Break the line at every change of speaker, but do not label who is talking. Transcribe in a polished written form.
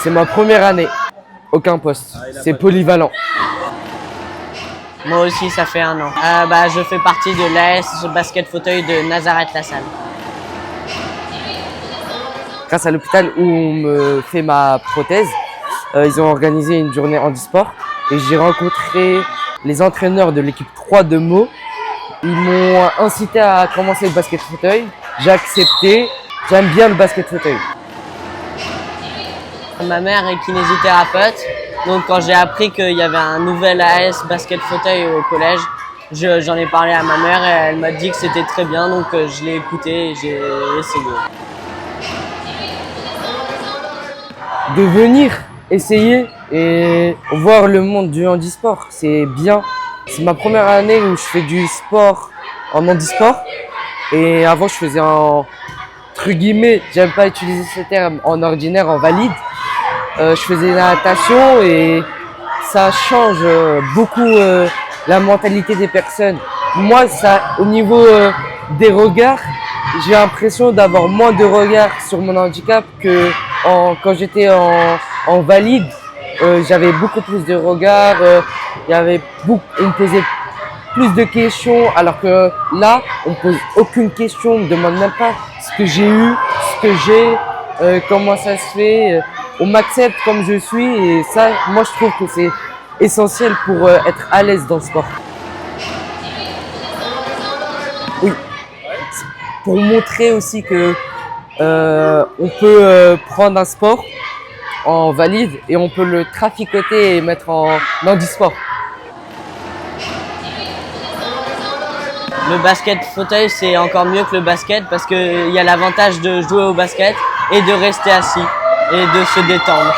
C'est ma première année. Aucun poste. C'est polyvalent.
Moi aussi, ça fait 1 an. Je fais partie de l'AS basket fauteuil de Nazareth-la-Salle.
Grâce à l'hôpital où on me fait ma prothèse, ils ont organisé une journée handisport et j'ai rencontré les entraîneurs de l'équipe 3 de Meaux. Ils m'ont incité à commencer le basket fauteuil. J'ai accepté. J'aime bien le basket fauteuil.
Ma mère est kinésithérapeute, donc quand j'ai appris qu'il y avait un nouvel AS basket fauteuil au collège, j'en ai parlé à ma mère et elle m'a dit que c'était très bien, donc je l'ai écouté et j'ai essayé.
De venir essayer et voir le monde du handisport, c'est bien. C'est ma première année où je fais du sport en handisport et avant je faisais entre guillemets, j'aime pas utiliser ce terme, en ordinaire, en valide. Je faisais la natation et ça change beaucoup la mentalité des personnes. Moi, au niveau des regards, j'ai l'impression d'avoir moins de regards sur mon handicap que quand j'étais en valide. J'avais beaucoup plus de regards, on me posait plus de questions, alors que là, on me pose aucune question, on me demande même pas ce que j'ai eu, ce que j'ai, comment ça se fait. On m'accepte comme je suis et ça, moi je trouve que c'est essentiel pour être à l'aise dans le sport. Oui, pour montrer aussi que on peut prendre un sport en valide et on peut le traficoter et mettre en handisport.
Le basket fauteuil, c'est encore mieux que le basket parce qu'il y a l'avantage de jouer au basket et de rester assis et de se détendre.